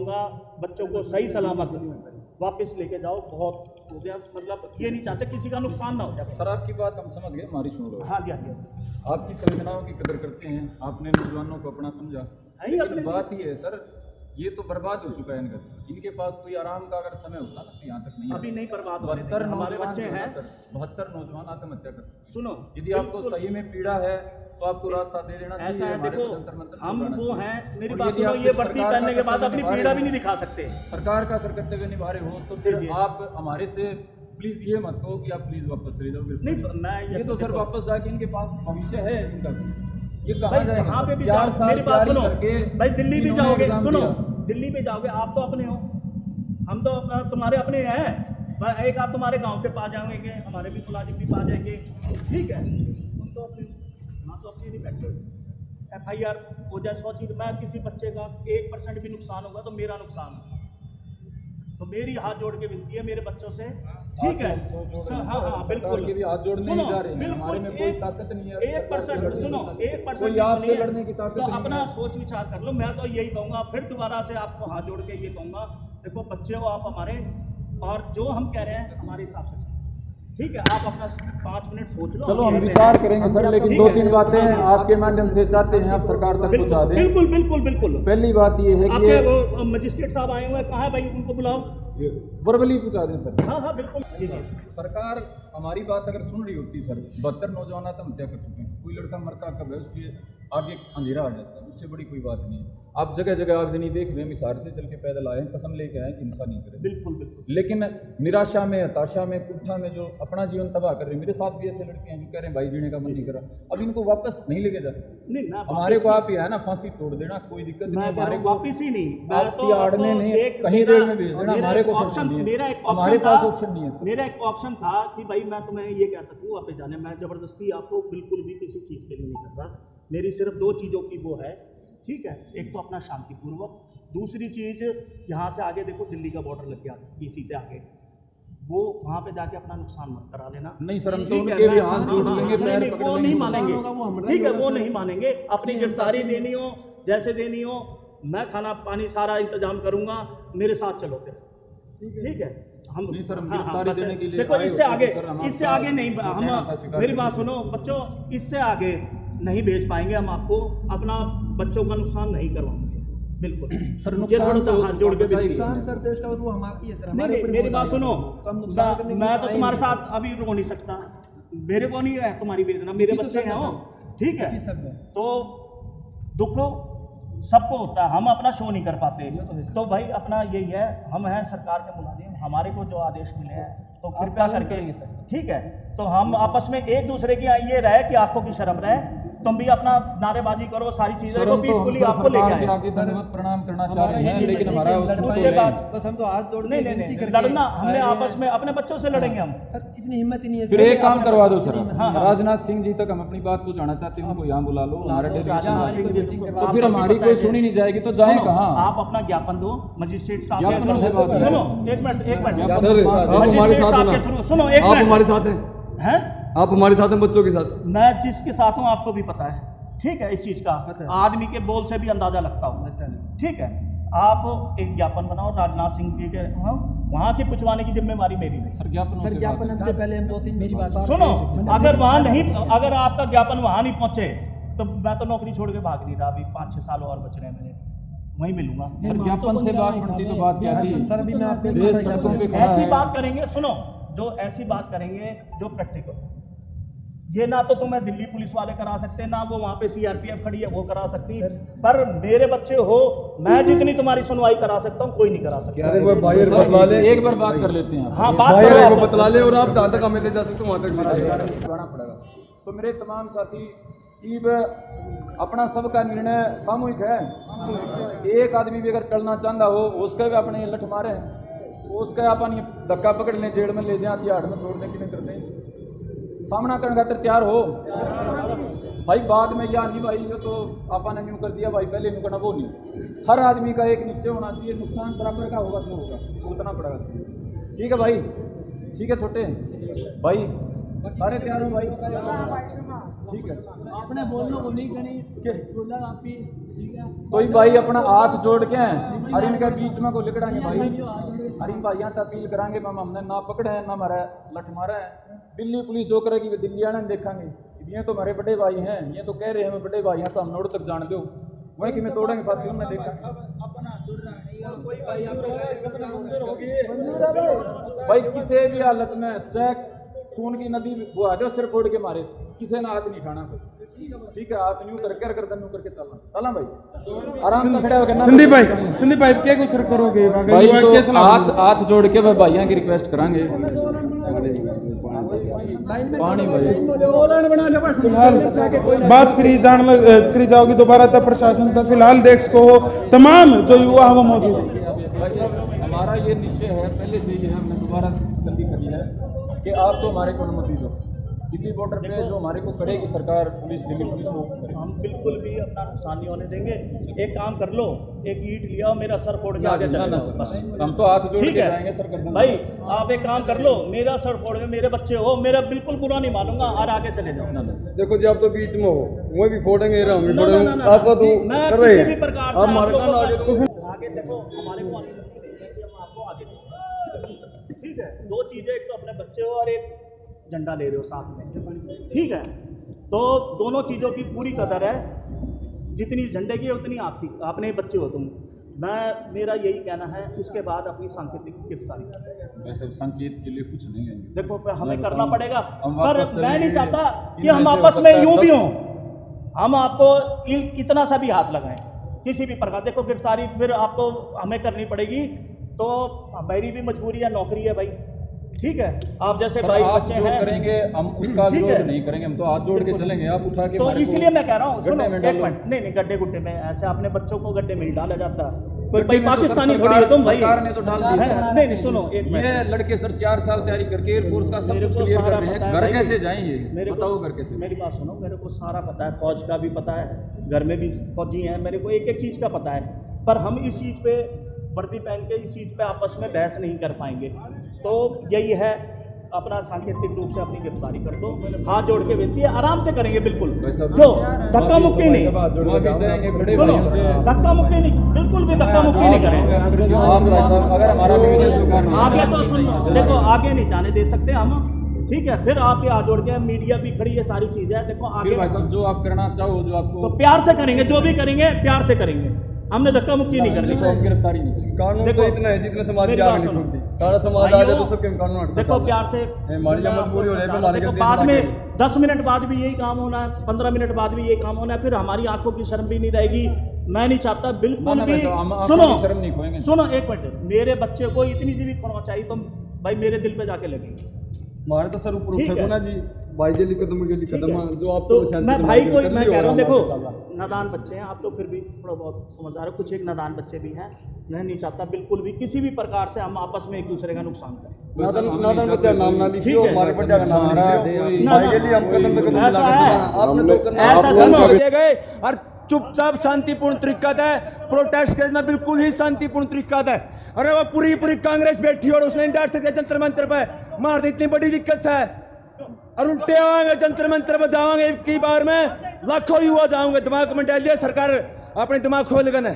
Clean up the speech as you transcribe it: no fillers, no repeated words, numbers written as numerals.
कहूँगा बच्चों को सही सलामत वापस लेके जाओ। बहुत हो गया, मतलब ये नहीं चाहते किसी का नुकसान ना हो जाए। सर आपकी बात हम समझ गए, हमारी सुन लो। हाँ जी, हाँ जी। आपकी संवेदनाओं की कदर करते हैं, आपने नौजवानों को अपना समझा। लेकिन बात ही है सर, ये तो बर्बाद हो चुका है इनका। इनके पास कोई आराम का अगर समय होता ना तो यहाँ तक नहीं, अभी नहीं बर्बाद हो। 72 हमारे बच्चे हैं, 72 नौजवान आत्महत्या करते। सुनो, यदि आपको सही में पीड़ा है तो आपको रास्ता दे देना चाहिए। ऐसा है, देखो हम वो हैं, मेरी बात यदि सुनो, आप ये वर्दी सरकार पहनने का के बाद अपनी कर्तव्य पीड़ा भी निभा नहीं दिखा सकते। सरकार का सर कर्तव्य निभा रहे हो तो फिर आप हमारे से प्लीज ये मत कहो कि आप प्लीज वापस चले जाओ। नहीं, मैं ये तो सर वापस जाके इनके पास भविष्य है इनका, ये भाई जहाँ पे भी जाओ, मेरी बात सुनो भाई, दिल्ली भी जाओगे, सुनो दिल्ली भी जाओगे, आप तो अपने हो, हम तो तुम्हारे अपने हैं। एक आप तुम्हारे गांव के पास जाएंगे, हमारे भी मुलाजिम भी पास जाएंगे, ठीक है, हम तो अपने, हाँ तो अपनी नहीं बैठे। FIR हो जाए 100 चीज, मैं किसी बच्चे का 1% भी नुकसान होगा तो मेरा नुकसान है, तो मेरी हाथ जोड़ के विनती है मेरे बच्चों से, ठीक है। हाँ हाँ बिल्कुल, हाथ जोड़ने नहीं जा रहे हैं, हमारे में कोई ताकत नहीं है। 1% सुनो, 1% आपसे लड़ने की ताकत तो नहीं अपना है। सोच विचार कर लो। मैं तो यही कहूँगा, फिर दोबारा से आपको हाथ जोड़ के ये कहूँगा, देखो बच्चे हो आप हमारे, और जो हम कह रहे हैं हमारे हिसाब से, ठीक है, आप अपना 5 मिनट सोच लो। चलो हम विचार करेंगे सर, लेकिन 2-3 बातें आपके माध्यम से चाहते हैं आप सरकार तक पहुंचा दें। बिल्कुल बिल्कुल बिल्कुल। पहली बात ये है कि आपके मजिस्ट्रेट साहब आए हुए हैं, कहाँ है भाई, उनको बुलाओ, वर्बली पहुंचा दें सर। हाँ हाँ बिल्कुल। सरकार हमारी बात अगर सुन रही होती सर, 72 नौजवान आत्महत्या कर चुके हैं, कोई लड़का मरता कब है उसके आगे अंधेरा आ जाता है, उससे बड़ी कोई बात नहीं है। आप जगह जगह आग से नहीं देख रहे, हम हिसार से चल के पैदल आए हैं, कसम लेके आए कि हिंसा नहीं करें। बिल्कुल बिल्कुल। लेकिन निराशा में, हताशा में, कुत्था में जो अपना जीवन तबाह कर रहे हैं, मेरे साथ भी ऐसे लड़के हैं जो कह रहे हैं भाई जीने का मन नहीं करा, अब इनको वापस नहीं लेके जा सकते। नहीं ना, हमारे को आप ही है ना, फांसी तोड़ देना, कोई दिक्कत नहीं, हमारे को वापिस ही नहीं, आपकी आड़ में नहीं, कहीं देर में भेज देना, हमारे को ऑप्शन नहीं है, मेरा एक हमारे पास ऑप्शन नहीं है। मेरा एक ऑप्शन था कि भाई मैं तुम्हें ये कह सकूँ वापस जाने, मैं जबरदस्ती आपको बिल्कुल भी किसी चीज़ के लिए नहीं कर रहा। मेरी सिर्फ 2 चीज़ों की वो है, ठीक है, एक तो अपना शांतिपूर्वक, दूसरी चीज़ यहाँ से आगे देखो दिल्ली का बॉर्डर लग गया, इसी से आगे वो वहाँ पे जाके अपना नुकसान मत करा लेना। नहीं सर, हम तो उनके भी हाथ जोड़ लेंगे, पैर पकड़ लेंगे, वो नहीं मानेंगे, ठीक है, वो नहीं मानेंगे। अपनी गिरफ्तारी देनी हो जैसे देनी हो, मैं खाना पानी सारा इंतजाम करूंगा, मेरे साथ चलो फिर, ठीक है। हम नहीं सर, हम हाँ, गिरफ्तारी देने के लिए देखो इससे आगे नहीं, हम मेरी बात सुनो बच्चों, इससे आगे नहीं भेज पाएंगे हम आपको, अपना बच्चों का नुकसान नहीं करवाएंगे, बिल्कुल सर। ये थोड़ा सा हाथ जोड़ के सर, देश का वो हमारी है सर। नहीं, मेरी बात सुनो, मैं तो तुम्हारे साथ अभी रो नहीं सकता, मेरे को नहीं है तुम्हारी वेदना, मेरे बच्चे हैं वो, ठीक है, तो दुख सबको होता है, हम अपना शो नहीं कर पाते, तो भाई अपना यही है, हम हैं सरकार के मुलाजिम, हमारे को जो आदेश मिले हैं तो कृपया करके, ठीक है, तो हम आपस में एक दूसरे की ये रहे कि आपको की शर्म रहे, तुम भी अपना नारेबाजी करो, सारी चीजें को पीसफुली आपको लेके आए। आगे धन्यवाद प्रणाम करना चाह रहे हैं, लेकिन हमारा उसके बाद बस हम तो हाथ जोड़ नहीं लड़ना, हमने आपस में अपने बच्चों से लड़ेंगे हम। सर इतनी हिम्मत ही नहीं है। फिर एक काम करवा दो सर, राजनाथ सिंह जी तक हम अपनी बात पहुंचाना चाहते हैं, उनको यहाँ बुला लो हमारे डेलीगेशन, तो फिर हमारी कोई सुनी नहीं जाएगी तो जाए कहाँ। आप अपना ज्ञापन दो मजिस्ट्रेट साहब के थ्रू, सुनो एक मिनट सर, आप हमारे साथ हैं, सुनो एक आप हमारे साथ हैं, आप हमारे साथ हैं, बच्चों के साथ। मैं जिसके साथ हूँ आपको भी पता है, ठीक है, इस चीज का आदमी के बोल से भी अंदाजा लगता हूँ, ठीक है। आप एक ज्ञापन बनाओ राजनाथ सिंह जी के, वहाँ के पुछवाने की जिम्मेवारी मेरी नहीं। सर ज्ञापन से पहले हम 2-3 मेरी बात सुनो, अगर वहाँ नहीं, अगर आपका ज्ञापन वहाँ नहीं पहुँचे तो मैं तो नौकरी छोड़ के भाग नहीं रहा, अभी 5-6 साल और बच रहे हैं मेरे, वहीं मिलूंगा। सर ज्ञापन से बात बढ़ती तो बात क्या थी सर, अभी मैं आपको ऐसी बात करेंगे, सुनो, जो ऐसी बात करेंगे जो प्रैक्टिकल, ये ना तो तुम्हें दिल्ली पुलिस वाले करा सकते, ना वो वहाँ पे CRPF खड़ी है वो करा सकती, पर मेरे बच्चे हो, मैं जितनी तुम्हारी सुनवाई करा सकता हूँ कोई नहीं करा सकता। एक बार बात कर लेते हैं, हाँ बात बतला ले, और आप जहाँ तक हमें ले जा सकते हो वहाँ तक पड़ेगा। तो मेरे तमाम साथी, अपना सबका निर्णय सामूहिक है, एक आदमी भी अगर टलना चाहता हो उसका भी अपने लठ मारे, उसका अपन धक्का पकड़ लें, जेल में ले जाए, हथियार में छोड़ने के लिए कर दें, सामना करने खातिर तैयार हो भाई। बाद में या नहीं भाई, ये तो आपने न्यू कर दिया भाई, पहले न्यू करना, वो नहीं। हर आदमी का एक निश्चय होना चाहिए, नुकसान बराबर का होगा तो होगा, उतना पड़ेगा, ठीक है भाई, ठीक है छोटे भाई, सारे तैयार हो भाई, ठीक है। आपने बोलना वो नहीं करी, बोला आप ही तो ही भाई अपना हाथ जोड़ के और इनके बीच में को लिकड़ाएंगे भाई। अरे भाई यहाँ अपील करांगे मैम, हमने ना पकड़े हैं ना मारा लठ मारा है। दिल्ली पुलिस जो करेगी वे दिल्ली आने देखेंगे। ये तो हमारे बड़े भाई हैं, ये तो कह रहे हैं हमें बड़े भाई हैं, तो हम नोट तक जान दो वही कि मैं तोड़ेंगे फांसी हमने देखा। भाई किसी भी हालत में चाहे खून की नदी बुआ दो, सिर फोड़ के मारे, किसी ने हाथ नहीं खाना। ठीक है, हाथ न्यू करके गर्दन न्यू करके चलना भाई आराम से खड़ा होकर। संदीप भाई क्या कुछ करोगे भाई? तो हाथ जोड़ के भाई भाइयों की रिक्वेस्ट करांगे। पानी भाई बात करी जाओगी दोबारा तब प्रशासन का। फिलहाल देश को तमाम जो युवा हम मौजूद हैं। हमारा ये निश्चय है पहले से ही है, हमने दोबारा जल्दी करी है कि आप तो हमारे को अनुमति दो। दिल्ली बॉर्डर पे जो हमारे को करेगी सरकार, पुलिस, दिल्ली पुलिस को हम बिल्कुल भी अपना नुकसान नहीं होने देंगे। एक काम कर लो, एक ईंट लिया मेरा सर फोड़ के आगे चले जाओ बस। हम तो हाथ जोड़ के ठीक है जाएंगे सर कर भाई, आप एक काम कर लो, मेरा सर फोड़ के, मेरे बच्चे हो, मेरा बिल्कुल बुरा नहीं मानूंगा और आगे चले जाओ। देखो जी आप तो बीच में हो, वो भी फोड़ेंगे हम भी ना, ना, फोड़ेंगे। ना, ना, आपका तो मैं कर रहे किसी भी हैं प्रकार से आप आप मारे लोगों का आगे को तो आगे देखो, हमारे को अनुमति नहीं है कि हम आपको आगे दें। ठीक है, दो चीजें, एक तो अपने बच्चे हो और एक झंडा ले रहे हो साथ में। ठीक है, तो दोनों चीजों की पूरी कदर है, जितनी झंडे की है उतनी आपकी, अपने बच्चे हो तुम। मेरा यही कहना है, उसके बाद अपनी सांकेतिक गिरफ्तारी। वैसे संकेत के लिए कुछ नहीं है, देखो हमें करना पड़ेगा, हम पर वापस मैं नहीं चाहता कि इनमें हम से आपस हो में सकता है यूं भी 10 हों, हम आपको इतना सा भी हाथ लगाएं किसी भी प्रकार। देखो गिरफ्तारी फिर आपको हमें करनी पड़ेगी, तो मेरी भी मजबूरी है, नौकरी है भाई। ठीक है, आप जैसे भाई आप बच्चे जो हैं करेंगे हम उसका ठीक है। विरोध नहीं करेंगे, हम तो हाथ जोड़ के चलेंगे। आप उठा के तो हमारे को इसलिए मैं कह रहा हूँ, सुनो गड्ढे में एक डालो। मिनट, नहीं गड्ढे गुड्ढे में ऐसे अपने बच्चों को गड्ढे में ही डाला जाता है। कोई गड्ढे भाई में तो पाकिस्तानी सरकार- थोड़ी है तुम भाई, सरकार ने तो डाल दी है। नहीं सुनो एक ये मिनट, लड़के सर 4 साल तैयारी करके एयरफोर्स का सब मेरे कुछ को क्लियर कर सारा रहे हैं, पता है घर भाई। कैसे जाएंगे मेरे को बताओ घर कैसे। मेरी बात सुनो, मेरे को सारा पता है, फौज का भी पता है, घर में भी फौजी हैं, मेरे को एक एक चीज़ का पता है। पर हम इस चीज़ पे वर्दी पहन के इस चीज़ पे आपस में बहस नहीं कर पाएंगे। तो यही है, अपना सांकेतिक रूप से अपनी गिरफ्तारी कर दो, हाथ जोड़ के विनती है, आराम से करेंगे बिल्कुल, जो धक्का मुक्की नहीं, सुनो धक्का मुक्की नहीं, बिल्कुल भी धक्का मुक्की नहीं करेंगे। अगर हमारा आगे तो सुन देखो, आगे नहीं जाने दे सकते हम। ठीक है, फिर आपके हाथ जोड़ के, मीडिया भी खड़ी है, सारी चीजें है, देखो आगे भाई साहब जो आप करना चाहो, जो आपको तो प्यार से करेंगे, जो भी करेंगे प्यार से करेंगे, हमने धक्का मुक्की नहीं करनी। गिरफ्तारी नहीं करेंगे। कानून देखो, तो इतना है जितने समाज मेरी की आग बात नहीं सुनो। खुलती, सारा समाज आ जाए तो सबके कानून हटते देखो प्यार से, हमारी जब मजबूरी हो रही है तो हमारे देखो गलती बाद से में लाके 10 मिनट बाद भी यही काम होना है, 15 मिनट बाद भी यही काम होना है, फिर हमारी आंखों की शर्म भी नहीं रहेगी। मैं नहीं चाहता बिल्कुल भी। सुनो शर्म नहीं खोएंगे। सुनो एक मिनट, मेरे बच्चे को इतनी सी भी खरोंच चाहिए तो भाई मेरे दिल पे जाके लगेगी। हमारे तो सर ऊपर ठीक उठे है। ना जी, भाई के लिए कदम के लिए ठीक कदम है। जो आप तो शांति मैं से भाई को कर मैं लियो कह रहा हूँ, आराम देखो से नादान बच्चे हैं आप तो, फिर भी थोड़ा बहुत समझदार हो, कुछ एक नादान बच्चे भी हैं। मैं नहीं चाहता बिल्कुल भी किसी भी प्रकार से हम आपस में एक दूसरे का नुकसान करें। नादन बच्चा नाम ना लिखियो, ठीक है। हमारे बच्चा का नाम हमारा लिखियो, कोई- भाई के लिए हम कदम पे कदम ऐसा मिला है। के आपने तो करना ऐसा आप सुनो। लोग दिए गए और चुपचाप शांतिपूर्ण तरीका है, प्रोटेस्ट करना बिल्कुल ही शांतिपूर्ण तरीका है। अरे वो पूरी कांग्रेस बैठी और उसने डर से जंतर मंत्र पे मार दी, इतनी बड़ी दिक्कत है। और उल्टे आवाएंगे, जंतर मंत्र पर जावांगे, एक की बार में लाखों युवा जाओगे, दिमाग में डाल दिया सरकार, अपने दिमाग खोल गए।